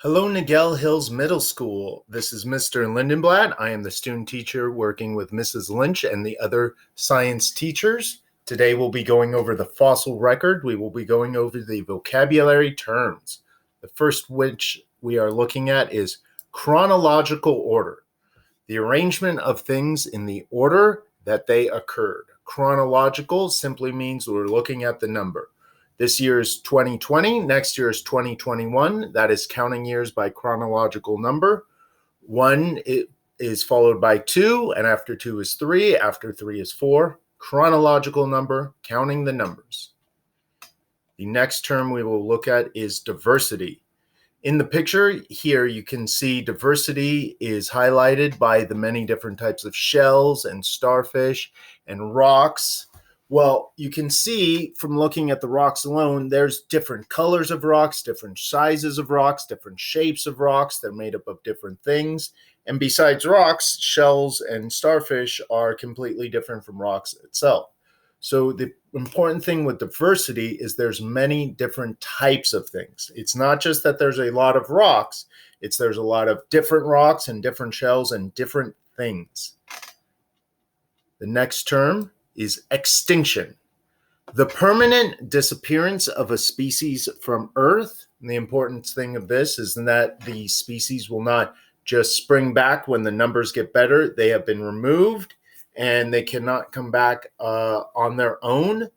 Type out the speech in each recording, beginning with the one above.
Hello, Niguel Hills Middle School. This is Mr. Lindenblatt. I am the student teacher working with Mrs. Lynch and the other science teachers. Today we'll be going over the fossil record. We will be going over the vocabulary terms. The first which we are looking at is chronological order, the arrangement of things in the order that they occurred. Chronological simply means we're looking at the number. This year is 2020. Next year is 2021. That is counting years by chronological number. 1 is followed by 2, and after 2 is 3. After 3 is 4. Chronological number, counting the numbers. The next term we will look at is diversity. In the picture here, you can see diversity is highlighted by the many different types of shells and starfish and rocks. Well, you can see from looking at the rocks alone, there's different colors of rocks, different sizes of rocks, different shapes of rocks. They're made up of different things. And besides rocks, shells and starfish are completely different from rocks itself. So the important thing with diversity is there's many different types of things. It's not just that there's a lot of rocks, there's a lot of different rocks and different shells and different things. The next term is extinction. The permanent disappearance of a species from Earth. And the important thing of this is that the species will not just spring back when the numbers get better. They have been removed and they cannot come back on their own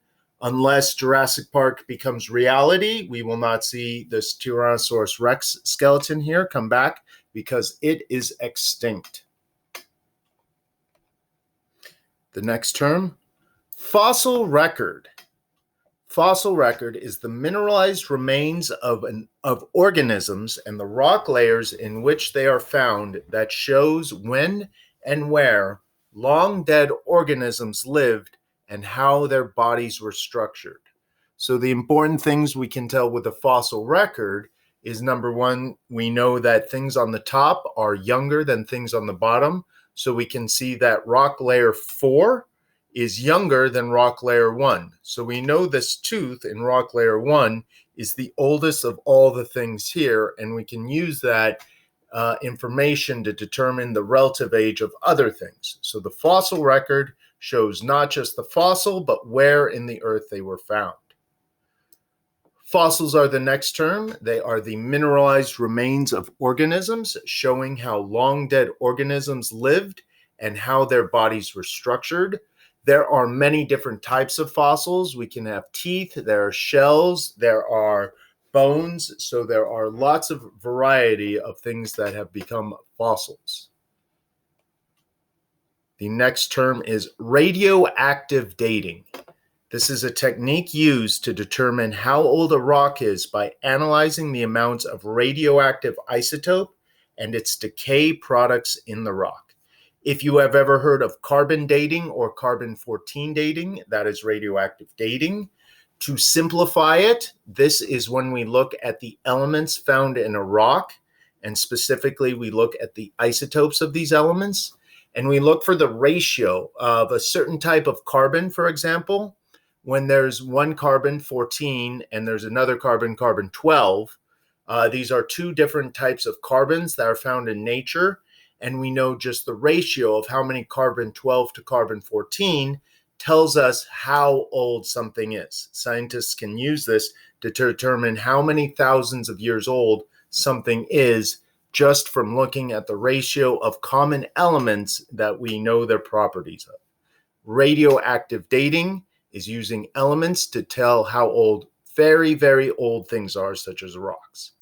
unless Jurassic Park becomes reality. We will not see this Tyrannosaurus Rex skeleton here come back because it is extinct. The next term, fossil record. Fossil record is the mineralized remains of organisms and the rock layers in which they are found that shows when and where long dead organisms lived and how their bodies were structured. So the important things we can tell with a fossil record is, number one, we know that things on the top are younger than things on the bottom. So we can see that rock layer 4 is younger than rock layer 1. So we know this tooth in rock layer 1 is the oldest of all the things here, and we can use that information to determine the relative age of other things. So the fossil record shows not just the fossil, but where in the earth they were found. Fossils are the next term. They are the mineralized remains of organisms, showing how long dead organisms lived and how their bodies were structured. There are many different types of fossils. We can have teeth, there are shells, there are bones. So there are lots of variety of things that have become fossils. The next term is radioactive dating. This is a technique used to determine how old a rock is by analyzing the amounts of radioactive isotope and its decay products in the rock. If you have ever heard of carbon dating or carbon-14 dating, that is radioactive dating. To simplify it, this is when we look at the elements found in a rock, and specifically we look at the isotopes of these elements, and we look for the ratio of a certain type of carbon, for example. When there's one carbon-14 and there's another carbon-12, these are two different types of carbons that are found in nature, and we know just the ratio of how many carbon-12 to carbon-14 tells us how old something is. Scientists can use this to determine how many thousands of years old something is just from looking at the ratio of common elements that we know their properties of. Radioactive dating is using elements to tell how old very, very old things are, such as rocks.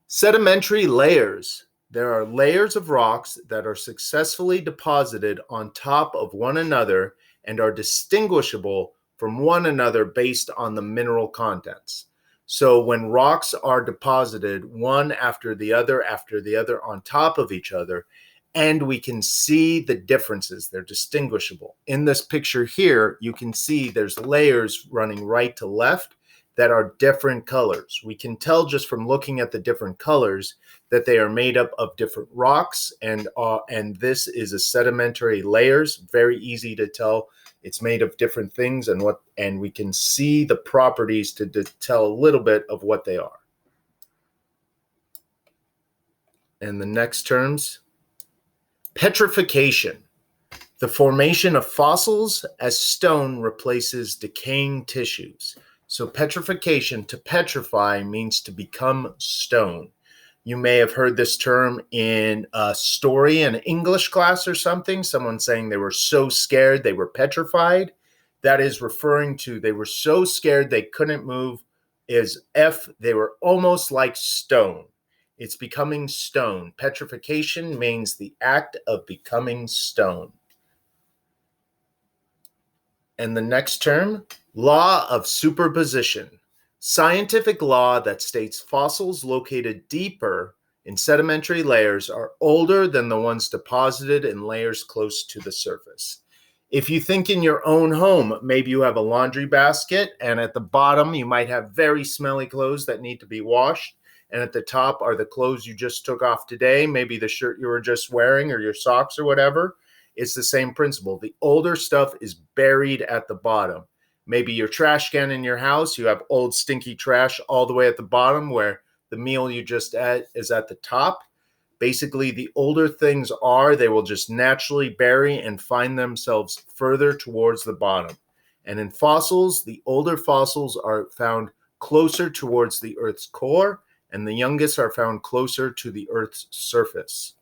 Sedimentary layers. There are layers of rocks that are successfully deposited on top of one another and are distinguishable from one another based on the mineral contents. So when rocks are deposited one after the other on top of each other, and we can see the differences, they're distinguishable. In this picture here, you can see there's layers running right to left that are different colors. We can tell just from looking at the different colors that they are made up of different rocks, and this is a sedimentary layers. Very easy to tell it's made of different things, and we can see the properties to tell a little bit of what they are. And the next terms, petrification, the formation of fossils as stone replaces decaying tissues. So petrification, to petrify, means to become stone. You may have heard this term in a story in English class or something, someone saying they were so scared they were petrified. That is referring to they were so scared they couldn't move, they were almost like stone. It's becoming stone. Petrification means the act of becoming stone. And the next term, law of superposition. Scientific law that states fossils located deeper in sedimentary layers are older than the ones deposited in layers close to the surface. If you think in your own home, maybe you have a laundry basket, and at the bottom you might have very smelly clothes that need to be washed, and at the top are the clothes you just took off today, maybe the shirt you were just wearing or your socks or whatever. It's the same principle. The older stuff is buried at the bottom. Maybe your trash can in your house, you have old stinky trash all the way at the bottom where the meal you just ate is at the top. Basically, the older things are, they will just naturally bury and find themselves further towards the bottom. And in fossils, the older fossils are found closer towards the Earth's core, and the youngest are found closer to the Earth's surface.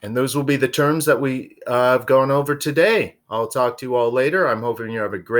And those will be the terms that we have gone over today. I'll talk to you all later. I'm hoping you have a great